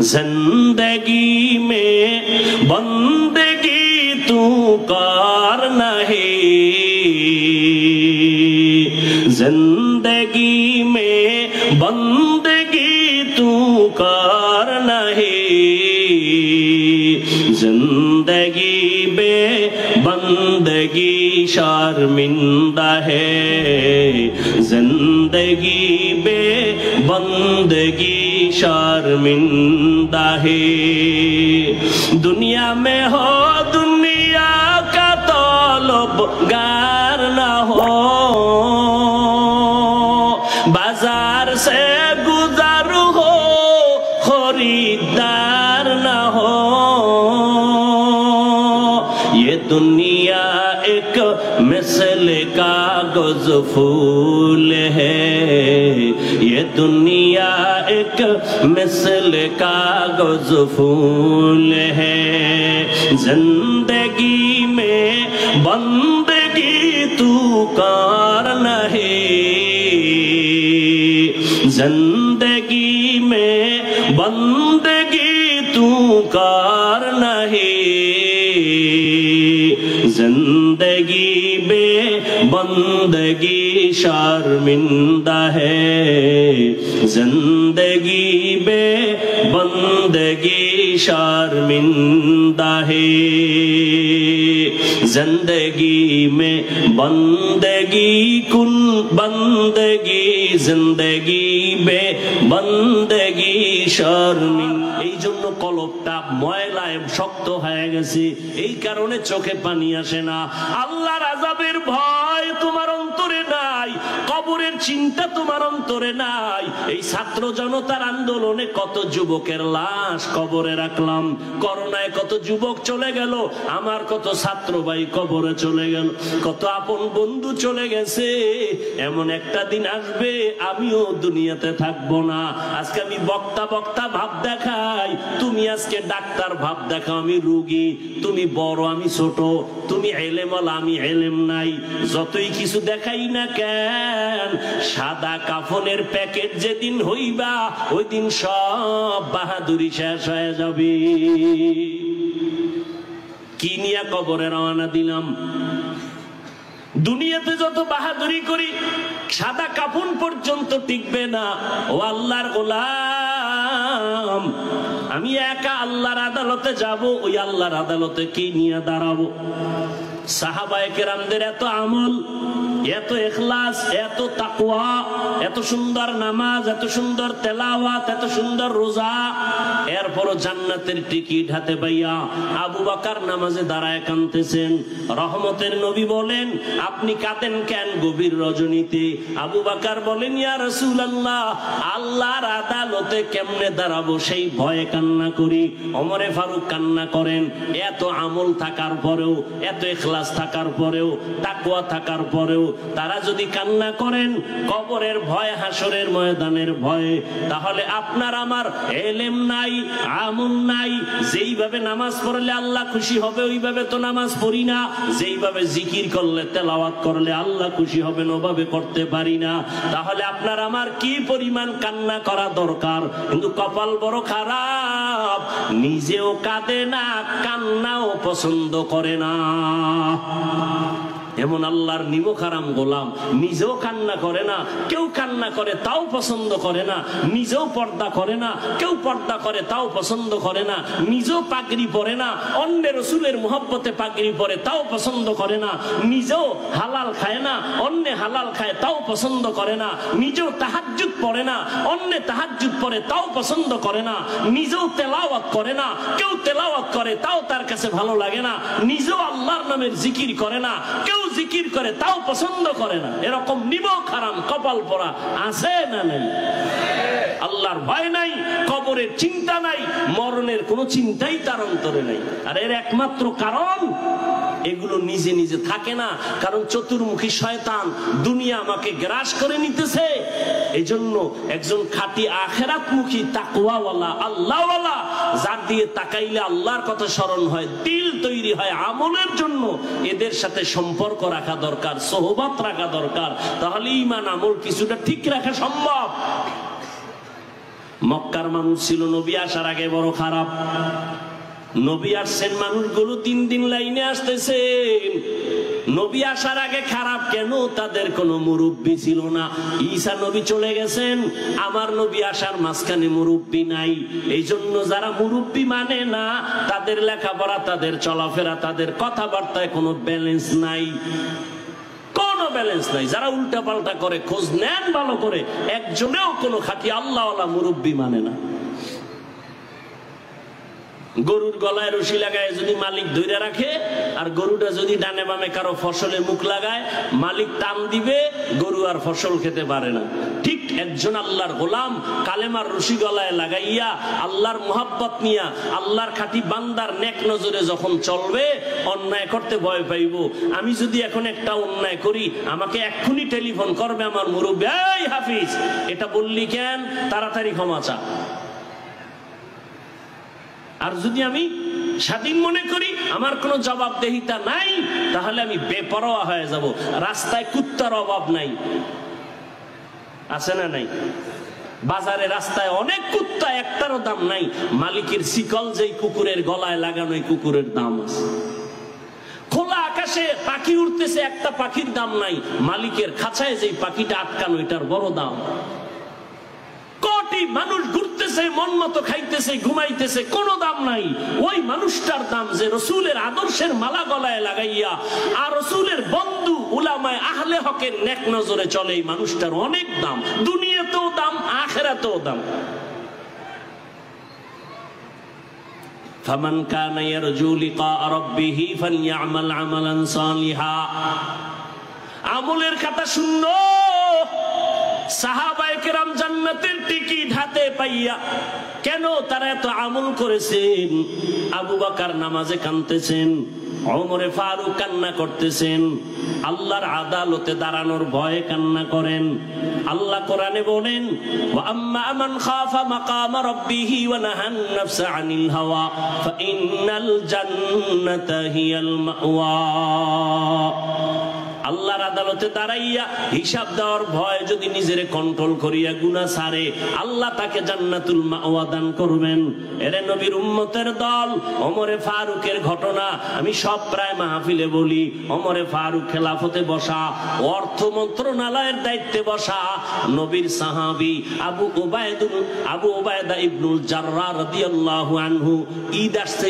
जिंदगी में बंदगी तू कर नहीं, जिंदगी में बंदगी तू कर नहीं, जिंदगी में बंदगी शर्मिंदा है, जिंदगी में बंदगी शर्मिंदा है। दुनिया में हो दुनिया का तलबगार न हो, बाजार से गुजर हो खरीदार न हो। ये दुनिया एक मिसल कागज फूल है, ये दुनिया एक मिसल कागज फूल है। जिंदगी में बंदगी तू कर नहीं, जिंदगी में बंदगी तू कर नहीं, जिंदगी में बंदगी शर्मिंदा है, जिंदगी में बंदगी शर्मिंदा है। जिंदगी में बंदगी कुन बंदगी, जिंदगी में बंदगी शर्मिंदा। এই জন্য কলবটা ময়লায় শক্ত হয়ে গেছে, এই কারণে চোখে পানি আসে না। আল্লাহর আযাবের ভয় তোমার অন্তরে নাই, কবরের চিন্তা তোমার অন্তরে নাই। এই ছাত্র জনতার আন্দোলনে কত যুবকের লাশ কবরে রাখলাম, করোনায় কত যুবক চলে গেল, আমার কত ছাত্র ভাই কবরে চলে গেল, কত আপন বন্ধু চলে গেছে। এমন একটা দিন আসবে আমিও দুনিয়াতে থাকবো না। আজকে আমি বক্তা বক্তা ভাব দেখাই, তুমি আজকে ডাক্তার ভাব দেখাও আমি রোগী, তুমি বড় আমি ছোট, তুমি এলেমওয়ালা আমি এলেম নাই। যতই কিছু দেখাই না কেন, সাদা কাফনের প্যাকেট যেদিন হইবা ওই দিন সব বাহাদুরি শেষ হয়ে যাবে। কি নিয়ে কবরে রওনা দিলাম? দুনিয়াতে যত বাহাদুরি করি সাদা কাফন পর্যন্ত টিকবে না। ও আল্লাহর গোলাম, আমি একা আল্লাহর আদালতে যাব, ওই আল্লাহর আদালতে কি নিয়ে দাঁড়াবো? সাহাবায়ে কেরামদের এত আমল, এত ইখলাস, এত তাকওয়া, এত সুন্দর নামাজ, এত সুন্দর তেলাওয়াত, এত সুন্দর রোজা, এরপরও জান্নাতের টিকিট হাতে পাইয়া আবু বকর নামাজে দাঁড়ায় কাঁদতেছেন। রহমতের নবী বলেন, আপনি কাঁদেন কেন গভীর রজনীতে? আবু বকর বলেন, ইয়া রাসূলুল্লাহ, আল্লাহর আদালতে কেমনে দাঁড়াবো সেই ভয়ে কান্না করি। ওমরে ফারুক কান্না করেন, এত আমল থাকার পরেও, এত ইখলাস থাকার পরেও, তাকওয়া থাকার পরেও তারা যদি কান্না করেন কবরের ভয়, হাসরের ময়দানের ভয়ে, তাহলে আপনার আমার এলেম নাই, আমল নাই। যেইভাবে নামাজ পড়লে আল্লাহ খুশি হবে ওইভাবে তো নামাজ পড়ি না, যেইভাবে জিকির করলে তেলাওয়াত করলে আল্লাহ খুশি হবেন ওভাবে করতে পারি না। তাহলে আপনার আমার কি পরিমাণ কান্না করা দরকার। কিন্তু কপাল বড় খারাপ, নিজেও কাঁদে না, কান্নাও পছন্দ করে না। এমন আল্লাহর নিমখারাম গোলাম, নিজেও কান্না করে না, কেউ কান্না করে তাও পছন্দ করে না, নিজেও পর্দা করে না, কেউ পর্দা করে তাও পছন্দ করে না, নিজেও পাগড়ি পরে না, অন্যের রাসূলের মুহাব্বতে পাগড়ি পরে তাও পছন্দ করে না, নিজেও হালাল খায় না, অন্য হালাল খায় তাও পছন্দ করে না, নিজেও তাহাজ্জুদ পড়ে না, অন্য তাহাজ্জুদ পড়ে তাও পছন্দ করে না, নিজেও তেলাওয়াত করে না, কেউ তেলাওয়াত করে তাও তার কাছে ভালো লাগে না, নিজেও আল্লাহর নামের জিকির করে না, কেউ জিকির করে তাও পছন্দ করে না। এরকম নিমখারাম কপাল পরা আছে না নাই? আল্লাহর ভয় নাই, কবরের চিন্তা নাই, মরণের কোনো চিন্তাই তার অন্তরে নাই। আর এর একমাত্র কারণ এগুলো নিজে নিজে থাকে না, কারণ চতুর্মুখী শয়তান দুনিয়া আমাকে গ্রাস করে নিতেছে। এই জন্য একজন খাঁটি আখিরাতমুখী তাকওয়াওয়ালা আল্লাহওয়ালা, যার দিয়ে তাকাইলে আল্লাহর কথা স্মরণ হয়, দিল তৈরি হয় আমলের জন্য, এদের সাথে সম্পর্ক রাখা দরকার, সোহবত রাখা দরকার। তাহলে ঈমান আমল কিছুটা ঠিক রাখা সম্ভব। মক্কার মানুষ ছিল নবী আসার আগে বড় খারাপ। নবী আসছেন, মানুষগুলো দিন দিন লাইনে আসতেছেন। নবী আসার আগে খারাপ কেন? তাদের কোনো মুরব্বী ছিল না। ঈসা নবী চলে গেছেন, আমার নবী আসার মাঝখানে মুরব্বী নাই। এই জন্য যারা মুরব্বী মানে না, তাদের লেখাপড়া, তাদের চলাফেরা, তাদের কথাবার্তায় কোনো ব্যালেন্স নাই, কোনো ব্যালেন্স নাই। যারা উল্টা পাল্টা করে, খোঁজ নেন ভালো করে, একজনেও কোনো খাঁটি আল্লাহওয়ালা মুরব্বী মানে না। গরুর গলায় রশি লাগায় যদি মালিক ধরে রাখে, আর গরুটা যদি ডানে বামে কারো ফসলে মুখ লাগায়, মালিক টান দিবে, গরু আর ফসল খেতে পারে না। ঠিক একজন আল্লাহর গোলাম কালেমার রশি গলায় লাগাইয়া আল্লাহর মোহাব্বত নিয়া আল্লাহর খাঁটি বান্দার নেক নজরে যখন চলবে, অন্যায় করতে ভয় পাইব। আমি যদি এখন একটা অন্যায় করি, আমাকে এক্ষুনি টেলিফোন করবে আমার মুরব্বী, এই হাফিজ এটা বললি কেন, তাড়াতাড়ি ক্ষমা চা। আর যদি আমি স্বাধীন মনে করি আমার কোনো জবাবদেহিতা নাই, তাহলে আমি বেপরোয়া হয়ে যাব। রাস্তায় কুত্তার অভাব নাই, আছে না নাই? বাজারে রাস্তায় অনেক কুত্তা, একটারও দাম নাই। মালিকের শিকল যেই কুকুরের গলায় লাগানো, এই কুকুরের দাম আছে। খোলা আকাশে পাখি উঠতেছে, একটা পাখির দাম নাই। মালিকের খাঁচায় যেই পাখিটা আটকানো, এটার বড় দাম। কোটি মানুষ ঘুরতেছে, মন মতো খাইতেছে, ঘুমাইতেছে, কোনো দাম নাই। ওই মানুষটার দাম যে রসুলের আদর্শের মালা গলায় লাগাইয়া আর রসুলের বন্ধু উলামায়ে আহলে হকের নেক নজরে চলে, এই মানুষটার অনেক দাম। দুনিয়াতেও দাম, আখিরাতেও দাম। ফামান কানা ইয়ারজু লিকা রাব্বিহি ফালইআমাল আমালান সালিহা। আমলের খাতা শূন্য। সাহাবায়ে কেরাম জান্নাতের টিকিট হাতে পাইয়া কেন তারা এত আমল করেছেন? আবু বকর নামাজে কাঁদতেছেন, ওমরে ফারুক কান্না করতেছেন, আল্লাহর আদালতে দাঁড়ানোর ভয়ে কান্না করেন। আল্লাহ কোরআনে বলেন, ওয়া আম্মা মান খাফা মাকাম রাব্বিহি ওয়া নাহান নাফসা আনিল হাওয়া ফাইন্নাল জান্নাতা হিয়াল মাওয়া। আল্লাহর আদালতে দাঁড়াইয়া হিসাব দেওয়ার ভয় যদি নিজেরে কন্ট্রোল করিয়া গুনাহ ছাড়ে, আল্লাহ তাকে জান্নাতুল মাওয়া দান করবেন। এরে নবীর উম্মতের দল, ওমরে ফারুকের ঘটনা আমি সব প্রায় মাহফিলে বলি। ওমরে ফারুক খেলাফতে বসা, অর্থ মন্ত্রণালয়ের দায়িত্বে বসা নবীর সাহাবী আবু উবায়দা ইবনুল জাররাহ রাদিয়াল্লাহু আনহু। ঈদ আসছে,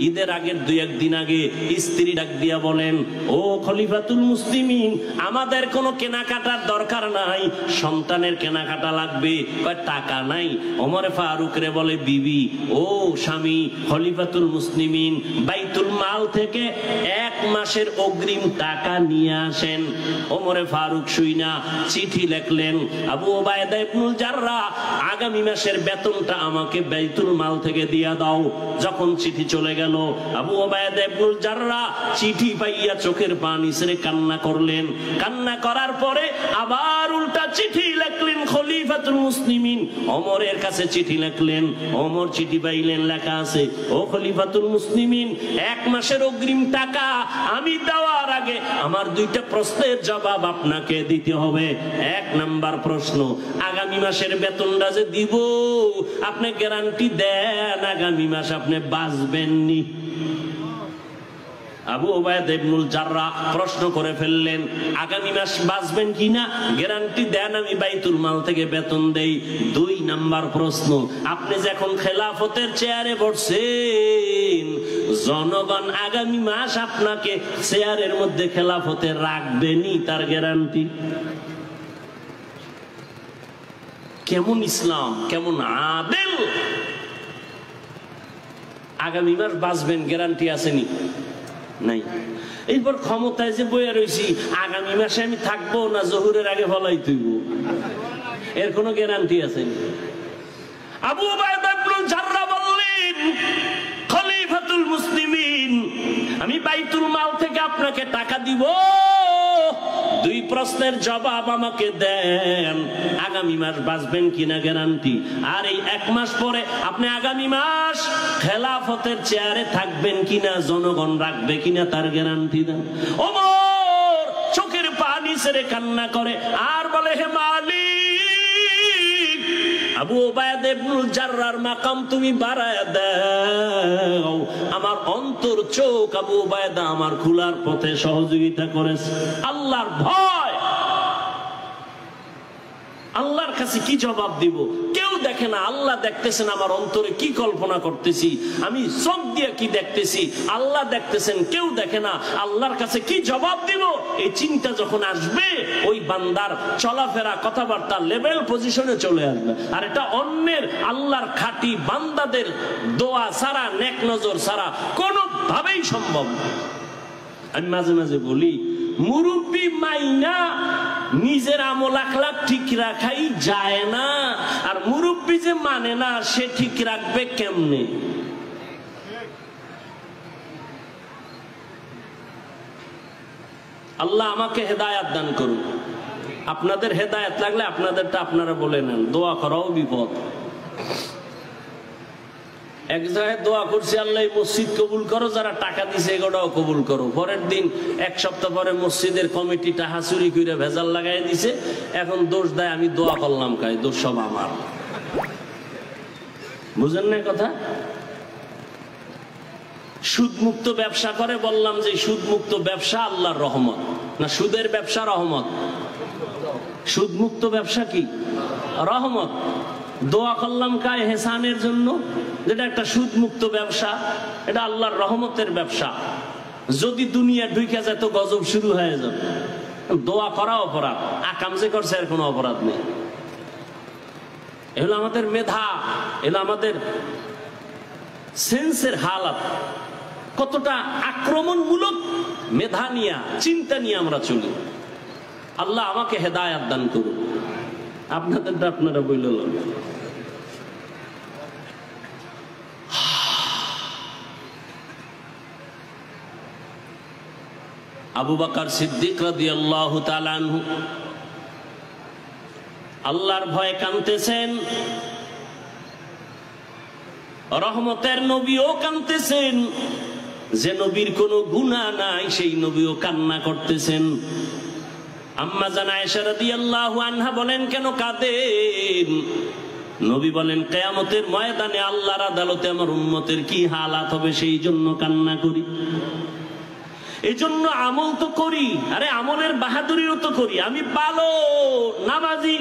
ঈদের আগের 2-1 দিন আগে স্ত্রী ডাক দিয়া বলেন, ও খলিফাতুল মুসলিমিন, আমাদের কোনো কেনাকাটার দরকার নাই, সন্তানের কেনাকাটা লাগবে। কয় টাকা নাই। ওমর ফারুক রে বলে, বিবি ও স্বামী খলিফাতুল মুসলিমিন, বাইতুল মাল থেকে 1 মাসের অগ্রিম টাকা নিয়ে আসেন। ওমর ফারুক শুইনা চিঠি লিখলেন, আবু উবায়দা ইবনুল জাররাহ, আগামী মাসের বেতনটা আমাকে বাইতুল মাল থেকে দিয়া দাও। যখন চিঠি চলে গেল, আবু উবায়দা ইবনুল জাররাহ চিঠি পাইয়া চোখের পানি ছেড়ে কান্না করলেন। কান্না করার পরে আবার উল্টা চিঠি লিখলেন খলিফাতুল মুসলিমিন, ওমরের কাছে চিঠি লিখলেন। ওমর চিঠি পাইলেন, লেখা আছে, ও খলিফাতুল মুসলিমিন, 1 মাসের অগ্রিম টাকা আমি দেওয়ার আগে আমার 2টা প্রশ্নের জবাব আপনাকে দিতে হবে। 1 নাম্বার প্রশ্ন, আগামী মাসের বেতনটা যে দিব, আপনি গ্যারান্টি দেন আগামী মাস আপনি বাঁচবেননি? আবু উবায়দা ইবনুল জাররাহ প্রশ্ন করে ফেললেন, আগামী মাস বাঁচবেন কিনা গ্যারান্টি দেন, আমি বাইতুল মাল থেকে বেতন দেই। 2 নাম্বার প্রশ্ন, আপনি যখন খেলাফতের চেয়ারে বসছেন, জনগণ আগামী মাস আপনাকে চেয়ারের মধ্যে খেলাফতে রাখবেনি, তার গ্যারান্টি? কেমন ইসলাম, কেমন আদেল! আগামী মাস বাঁচবেন, গ্যারান্টি আসেনি? নাই। এরপর ক্ষমতায় যে বইয়া রয়েছি, আগামী মাসে আমি থাকবো না জহুরের আগে ফলাই তুইব, এর কোনো গ্যারান্টি আছে? আবু উবায়দা ইবনুল জাররাহ বললেন, খলিফাতুল মুসলিমিন, আমি বাইতুল মাল থেকে আপনাকে টাকা দিব, 2 প্রশ্নের জবাব আমাকে দেন, আগামী মাস বাঁচবেন কিনা গ্যারান্টি। আর এই 1 মাস পরে আপনি আগামী মাস খেলাফতের চেয়ারে থাকবেন কিনা, জনগণ রাখবে কিনা, তার গ্যারান্টি দেন। ওমর চোখের পানি ছেড়ে কান্না করে আর বলে, হে মালিক, আবু উবায়দা ইবনুল জাররার মাকাম তুমি বাড়ায় দাও। আমার অন্তর চোখ আবু উবায়দা আমার খোলার পথে সহযোগিতা করেছে। আল্লাহর ভয়, আল্লাহর কাছে কি জবাব দিব? কেউ দেখে না, আল্লাহ দেখতেছেন আমার অন্তরে কি কল্পনা করতেছি, আমি চোখ দিয়ে কি দেখতেছি, আল্লাহ দেখতেছেন, কেউ দেখে না। আল্লাহর কাছে কি জবাব দিব, এই চিন্তা যখন আসবে ওই বান্দার চলাফেরা কথাবার্তা লেভেল পজিশনে চলে আসবে। আর এটা অন্যের আল্লাহর খাঁটি বান্দাদের দোয়া ছাড়া, নেক নজর ছাড়া কোনোভাবেই সম্ভব না। আমি মাঝে মাঝে বলি, মুরব্বী মাইনা নিজের আমল আখলাক ঠিক রাখাই যায় না, আর মুরব্বী যে মানে না সে ঠিক রাখবে কেমনে? আল্লাহ আমাকে হেদায়েত দান করুন। আপনাদের হেদায়েত লাগলে আপনাদেরটা আপনারা বলে নেন, দোয়া করাও বিপদ। এক জায়গায় দোয়া করছি, আল্লাহ মসজিদ কবুল করো, যারা টাকা দিছে এগুলোও কবুল করো। পরের দিন এক সপ্তাহ পরে মসজিদের কমিটি টাকা চুরি করে ভেজাল লাগাই দিছে, এখন দোষ দেয় আমি দোয়া করলাম, কাই দোষ সব আমার। বুঝেন না কথা? সুদ মুক্ত ব্যবসা করে, বললাম যে সুদ মুক্ত ব্যবসা আল্লাহর রহমত না সুদের ব্যবসা রহমত? সুদ মুক্ত ব্যবসা কি রহমত? দোয়া করলাম কায় হেসানের জন্য, যেটা একটা সুদ মুক্ত ব্যবসা, এটা আল্লাহর রহমতের ব্যবসা। যদি দুনিয়া ঢুকে যায় তো গজব শুরু হয়ে যাবে। দোয়া করা অপরাধ, আকাম যে করছে এর কোনো অপরাধ নেই। এগুলো আমাদের মেধা, এগুলো আমাদের সেন্সের হালাত। কতটা আক্রমণমূলক মেধা নিয়ে, চিন্তা নিয়ে আমরা চলি। আল্লাহ আমাকে হেদায়েত দান করুন। আপনাদেরটা আপনারা বললেন। আবু বকর সিদ্দিক রাদিয়াল্লাহু তাআলা আনহু আল্লাহর ভয়ে কাঁদতেছেন, রহমতের নবীও কাঁদতেছেন। যে নবীর কোনো গুনাহ নাই সেই নবীও কান্না করতেছেন। আম্মা জান আয়েশা রাদিয়াল্লাহু আনহা বলেন, কেন কাঁদেন? নবী বলেন, কিয়ামতের ময়দানে আল্লাহর আদালতে আমার উম্মতের কি হালাত হবে সেই জন্য কান্না করি। এই জন্য আমল তো করি, আরে আমলের বাহাদুরিও তো করি। আমি ভালো নামাজি,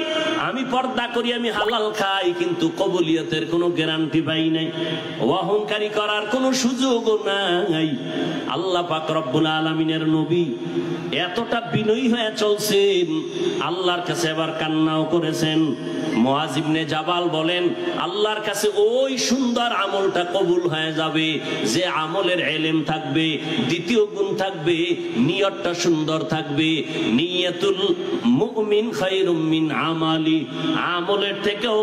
আমি পর্দা করি, আমি হালাল খাই, কিন্তু কবুলিয়তের কোনো গ্যারান্টি পাই নাই, অহংকারী করার কোনো সুযোগও নাই। আল্লাহ পাক রব্বুল আলামিনের নবী এতটা বিনয়ী হয়ে চলছেন, আল্লাহর কাছে এবার কান্নাও করেছেন। মুআজ ইবনে জাবাল বলেন, আল্লাহর কাছে ওই সুন্দর আমলটা কবুল হয়ে যাবে যে আমলের ইলম থাকবে, দ্বিতীয় গুণ থাকবে, নিয়তটা সুন্দর থাকবে। নিয়াতুল মুমিন খায়রুম মিন আমালি, আমলের থেকেও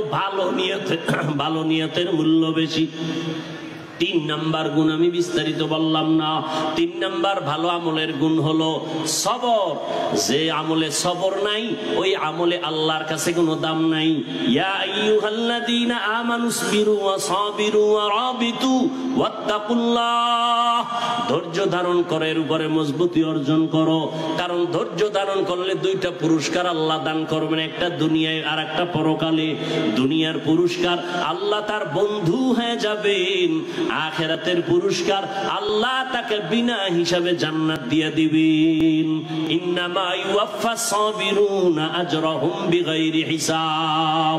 ভালো নিয়তের মূল্য বেশি। 3 নাম্বার গুণ আমি বিস্তারিত বললাম না। 3 নাম্বার ভালো আমলের গুণ হলো সবর। যে আমলে সবর নাই ওই আমলে আল্লাহর কাছে কোনো দাম নাই। ইয়া আইয়ুহাল্লাযীনা আমানুসবিরু ওয়া সাবিরু ওয়া রাবিতু ওয়াত্তাকুল্লাহ। ধৈর্য ধারণ করে এর উপরে মজবুতি অর্জন করো, কারণ ধৈর্য ধারণ করলে 2টা পুরস্কার আল্লাহ দান করবেন, একটা দুনিয়ায় আর একটা পরকালে। দুনিয়ার পুরস্কার আল্লাহ তার বন্ধু হয়ে যাবেন, আখিরাতের পুরস্কার আল্লাহ তাকে বিনা হিসাবে জান্নাত দিয়ে দিবেন। ইন্নামা ইউওয়াফাস সাবিরুনা আজরাহুম বিগাইরি হিসাব।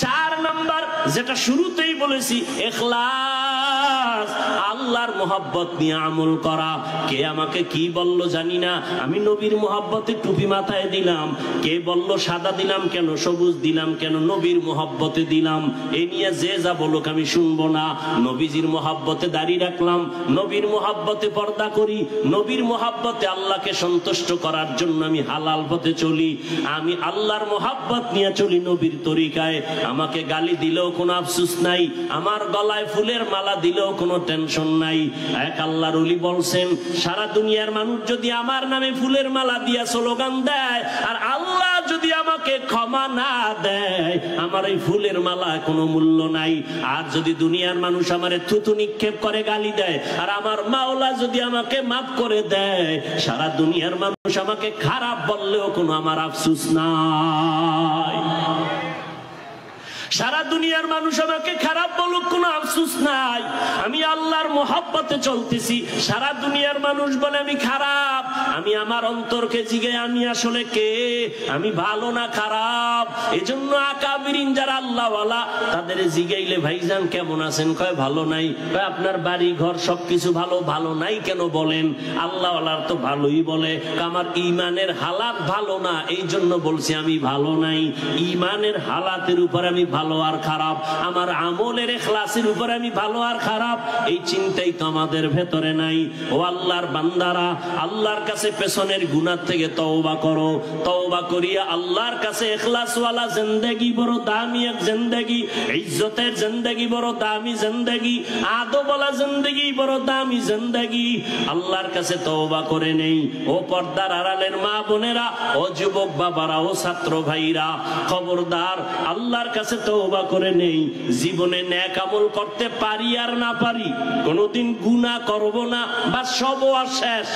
4 নাম্বার যেটা শুরুতেই বলেছি, ইখলাস, আল্লাহর মোহাব্বত নিয়ে আমল করা। কে আমাকে কি বলল জানি না, আমি নবীর মোহাব্বতে টুপি মাথায় দিলাম। কে বলল সাদা দিলাম কেন, সবুজ দিলাম কেন, নবীর মোহাব্বতে দিলাম। এ নিয়ে যে যা বলুক আমি শুনবো না। নবীজির মোহাব্বতে দাড়ি রাখলাম, নবীর মোহাব্বতে পর্দা করি, নবীর মোহাব্বতে আল্লাহকে সন্তুষ্ট করার জন্য আমি হালাল পথে চলি। আমি আল্লাহর মোহাব্বত নিয়ে চলি নবীর তরিকায়। আমাকে গালি দিলেও কোনো আফসোস নাই, আমার গলায় ফুলের মালা দিলেও কোনো টেনশন নাই। এক আল্লাহর ওলি বলছেন, সারা দুনিয়ার মানুষ যদি আমার নামে ফুলের মালা দিয়া স্লোগান দেয়, আর আল্লাহ যদি আমাকে ক্ষমা না দেয়, আমার এই ফুলের মালা কোনো মূল্য নাই। আর যদি দুনিয়ার মানুষ আমারে থুতু নিক্ষেপ করে গালি দেয়, আর আমার মাওলা যদি আমাকে মাফ করে দেয়, সারা দুনিয়ার মানুষ আমাকে খারাপ বললেও কোনো আমার আফসোস নাই। সারা দুনিয়ার মানুষ আমাকে খারাপ বলুক, কোনো আফসোস নাই, আমি আল্লাহর মহব্বতে চলতেছি। সারা দুনিয়ার মানুষ বলে আমি খারাপ, আমি আমার অন্তরকে জিগে আমি আসলে কে, আমি ভালো না খারাপ। এজন্য আকাবিরিন যারা আল্লাহওয়ালা তাদের জিগাইলে ভাইজান কেমন আছেন, কয় ভালো নাই। কয় আপনার বাড়ি ঘর সবকিছু ভালো, ভালো নাই কেন বলেন? আল্লাহওয়ালার তো ভালোই বলে। আমার ইমানের হালাত ভালো না, এই জন্য বলছি আমি ভালো নাই। ইমানের হালাতের উপর আমি ভালো আর খারাপ, আমার আমলের ইখলাসের উপর আমি ভালো আর খারাপ, এই চিন্তাই তো আমাদের ভেতরে নাই। ও আল্লাহর বান্দারা, আল্লাহর কাছে পেছনের গুনাহ থেকে তওবা করো। তওবা করিয়া আল্লাহর কাছে ইখলাসওয়ালা জিন্দেগি বড় দামি এক জিন্দেগি, ইজ্জতের জিন্দেগি বড় দামি জিন্দেগি, আদবওয়ালা জিন্দেগি বড় দামি জিন্দেগি। আল্লাহর কাছে তওবা করে নেই। ও পর্দার আড়ালের মা বোনেরা, ও যুবক বাবারা, ও ছাত্র ভাইরা, খবরদার আল্লাহর কাছে তওবা করে নেই। জীবনে নেক আমল করতে পারি আর না পারি, কোনোদিন গুনাহ করব না, বা সব আর শেষ।